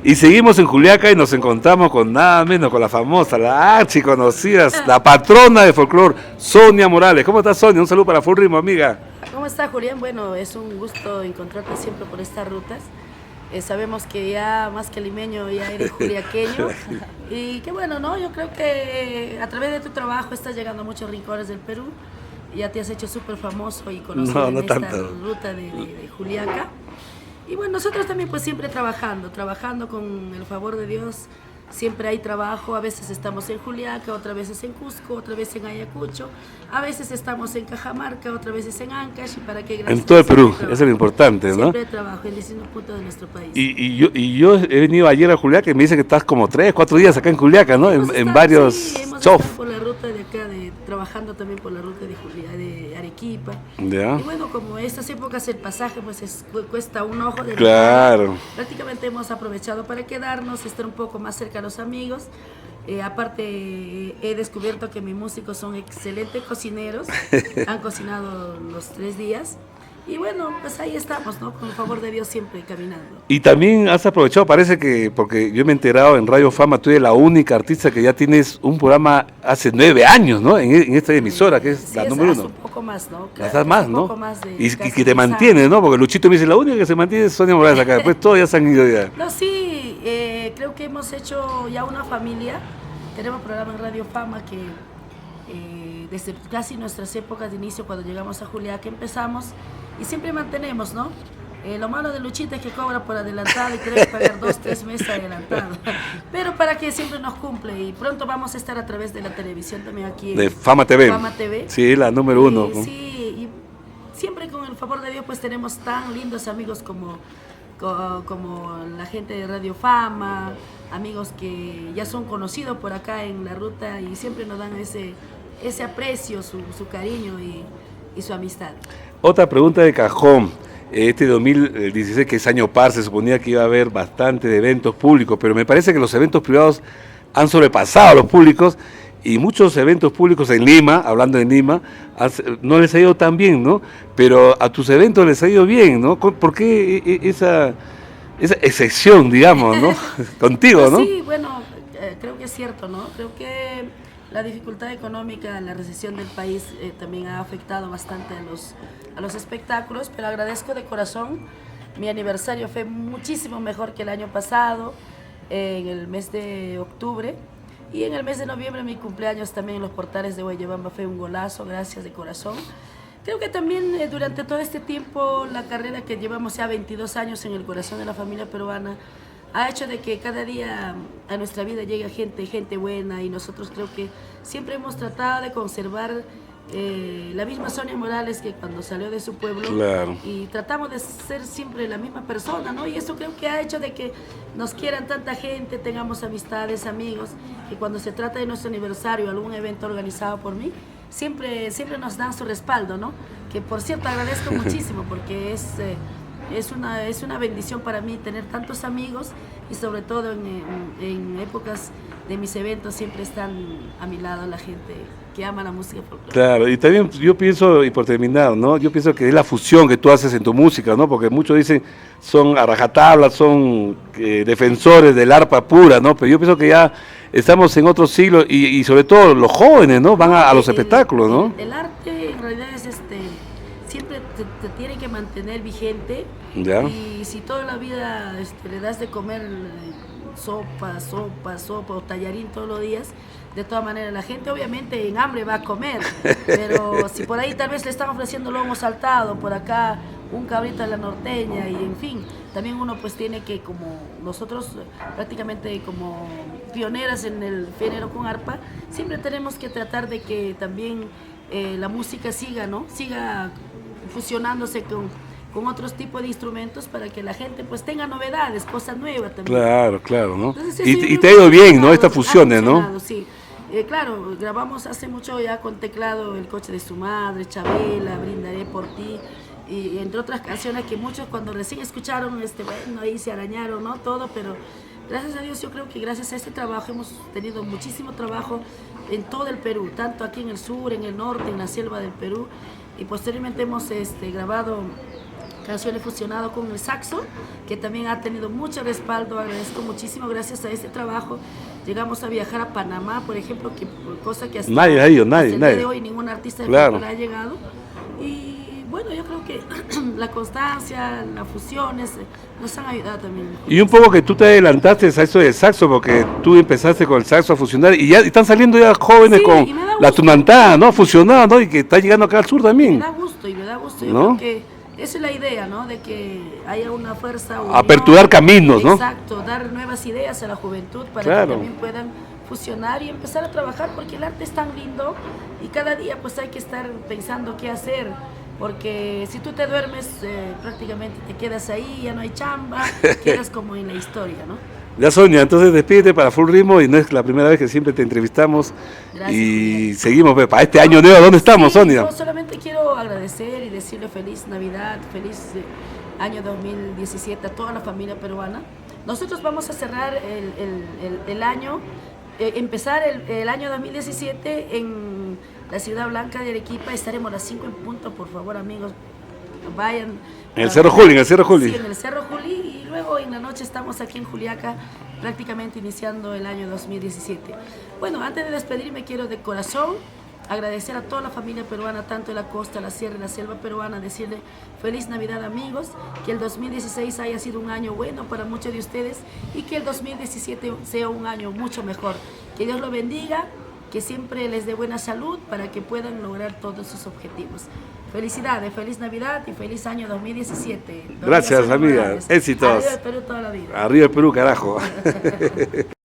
Y seguimos en Juliaca y nos encontramos con nada menos, con la famosa, la archiconocida, la patrona de folclore, Sonia Morales. ¿Cómo estás, Sonia? Un saludo para Full Ritmo, amiga. ¿Cómo está, Julián? Bueno, es un gusto encontrarte siempre por estas rutas. Sabemos que ya más que limeño ya eres juliaqueño y qué bueno, ¿no? Yo creo que a través de tu trabajo estás llegando a muchos rincones del Perú. Ya te has hecho súper famoso y conocido No, en no esta tanto. ruta de Juliaca. Y bueno, nosotros también pues siempre trabajando con el favor de Dios. Siempre hay trabajo, a veces estamos en Juliaca, otras veces en Cusco, otras veces en Ayacucho, a veces estamos en Cajamarca, otras veces en Ancash, y para que En gracias a todo el Dios Perú, siempre eso es lo trabajo. importante, ¿no? Siempre trabajo en distintos puntos de nuestro país. Y yo he venido ayer a Juliaca y me dice que estás como 3, 4 días acá en Juliaca, ¿no? En Sí, varios hemos shows. estado por la ruta de acá, trabajando también por la ruta de Arequipa. Ya. Y bueno, como estas épocas el pasaje pues cuesta un ojo de la cara, Claro. prácticamente hemos aprovechado para quedarnos, estar un poco más cerca a los amigos. Aparte, he descubierto que mis músicos son excelentes cocineros, han cocinado los 3 días. Y bueno, pues ahí estamos, ¿no? Con el favor de Dios siempre caminando. Y también has aprovechado, parece que, porque yo me he enterado en Radio Fama, tú eres la única artista que ya tienes un programa hace 9 años, ¿no? En esta emisora, que es Sí, la es número hace uno. un poco más, ¿no? Hasta Casi más, un ¿no? poco más de Y casi que te 10 mantiene, años. ¿no? Porque Luchito me dice, la única que se mantiene es Sonia Morales acá, después todos ya se han ido ya. No, sí, creo que hemos hecho ya una familia. Tenemos programa en Radio Fama que desde casi nuestras épocas de inicio, cuando llegamos a Juliaca, empezamos y siempre mantenemos, ¿no? Lo malo de Luchita es que cobra por adelantado y tiene que pagar 2, 3 meses adelantado. Pero para que siempre nos cumple y pronto vamos a estar a través de la televisión también aquí De en Fama TV. Fama TV. Sí, la número uno, ¿no? Sí, y siempre con el favor de Dios pues tenemos tan lindos amigos como la gente de Radio Fama, amigos que ya son conocidos por acá en la ruta y siempre nos dan ese aprecio, su cariño y su amistad. Otra pregunta de cajón. Este 2016, que es año par, se suponía que iba a haber bastante de eventos públicos, pero me parece que los eventos privados han sobrepasado a los públicos y muchos eventos públicos en Lima, hablando de Lima, no les ha ido tan bien, ¿no? Pero a tus eventos les ha ido bien, ¿no? ¿Por qué esa excepción, digamos, ¿no? Contigo, Pues ¿no? sí, bueno, creo que es cierto, ¿no? Creo que la dificultad económica, la recesión del país también ha afectado bastante a los espectáculos, pero agradezco de corazón. Mi aniversario fue muchísimo mejor que el año pasado, en el mes de octubre, y en el mes de noviembre mi cumpleaños también en los portales de Guayabamba fue un golazo, gracias de corazón. Creo que también durante todo este tiempo, la carrera que llevamos ya 22 años en el corazón de la familia peruana, ha hecho de que cada día a nuestra vida llegue gente buena y nosotros creo que siempre hemos tratado de conservar la misma Sonia Morales que cuando salió de su pueblo. Claro. Y tratamos de ser siempre la misma persona, ¿no? Y eso creo que ha hecho de que nos quieran tanta gente, tengamos amistades, amigos, y cuando se trata de nuestro aniversario, algún evento organizado por mí, siempre nos dan su respaldo, ¿no? Que por cierto agradezco muchísimo porque es una bendición para mí tener tantos amigos y sobre todo en épocas de mis eventos siempre están a mi lado la gente que ama la música folclórica. Claro, y también yo pienso, y por terminar, ¿no? Yo pienso que es la fusión que tú haces en tu música, ¿no? Porque muchos dicen son a rajatabla, son defensores del arpa pura, ¿no? Pero yo pienso que ya estamos en otro siglo y sobre todo los jóvenes, ¿no? Van a los espectáculos, ¿no? El arte en realidad es siempre te tiene que mantener vigente. Ya. Y si toda la vida le das de comer sopa o tallarín todos los días, de todas maneras la gente obviamente en hambre va a comer, pero si por ahí tal vez le están ofreciendo lomo saltado, por acá un cabrito a la norteña y en fin, también uno pues tiene que, como nosotros prácticamente como pioneras en el género con arpa, siempre tenemos que tratar de que también la música siga, ¿no? Siga fusionándose con otros tipos de instrumentos para que la gente pues tenga novedades, cosas nuevas también. Claro, claro, ¿no? Entonces, Y te ha ido bien, ¿no? Estas fusiones, ¿no? Sí. Claro, grabamos hace mucho ya con teclado El coche de su madre, Chabela, Brindaré por ti, y entre otras canciones que muchos cuando recién escucharon, bueno, ahí se arañaron, ¿no? Todo, pero gracias a Dios yo creo que gracias a este trabajo hemos tenido muchísimo trabajo en todo el Perú, tanto aquí en el sur, en el norte, en la selva del Perú, y posteriormente hemos grabado canciones fusionado con el saxo, que también ha tenido mucho respaldo. Agradezco muchísimo, gracias a este trabajo llegamos a viajar a Panamá, por ejemplo, cosa que hasta, nadie ha ido, nadie, hasta el nadie. día de hoy ningún artista de Claro. folclore ha llegado. Y bueno, yo creo que la constancia, las fusiones nos han ayudado también. Y un poco que tú te adelantaste a eso del saxo, porque tú empezaste con el saxo a fusionar y ya están saliendo ya jóvenes Sí, con y me da la gusto. tunantada, ¿no? Fusionada, ¿no? Y que está llegando acá al sur también. Me da gusto y me da gusto. Yo ¿No? creo que esa es la idea, ¿no? De que haya una fuerza. Aperturar caminos, ¿no? Exacto, dar nuevas ideas a la juventud para Claro. que también puedan fusionar y empezar a trabajar, porque el arte es tan lindo y cada día pues hay que estar pensando qué hacer. Porque si tú te duermes, prácticamente te quedas ahí, ya no hay chamba, quedas como en la historia, ¿no? Ya, Sonia, entonces despídete para Full Ritmo y no es la primera vez que siempre te entrevistamos. Gracias, y Julián. seguimos pues, para este año nuevo. ¿Dónde estamos, Sí, Sonia? yo solamente quiero agradecer y decirle feliz Navidad, feliz año 2017 a toda la familia peruana. Nosotros vamos a cerrar el año, empezar el año 2017 en la Ciudad Blanca de Arequipa. Estaremos a las 5 en punto, por favor, amigos, vayan. En el Cerro Juli, en el Cerro Juli. Sí, en el Cerro Juli, y luego en la noche estamos aquí en Juliaca, prácticamente iniciando el año 2017. Bueno, antes de despedirme quiero de corazón agradecer a toda la familia peruana, tanto de la costa, la sierra y la selva peruana, decirle feliz Navidad, amigos, que el 2016 haya sido un año bueno para muchos de ustedes y que el 2017 sea un año mucho mejor. Que Dios lo bendiga, que siempre les dé buena salud para que puedan lograr todos sus objetivos. Felicidades, feliz Navidad y feliz año 2017. Gracias, Domingo Sonia amiga. Morales. Éxitos. Arriba el Perú toda la vida. Arriba el Perú, carajo.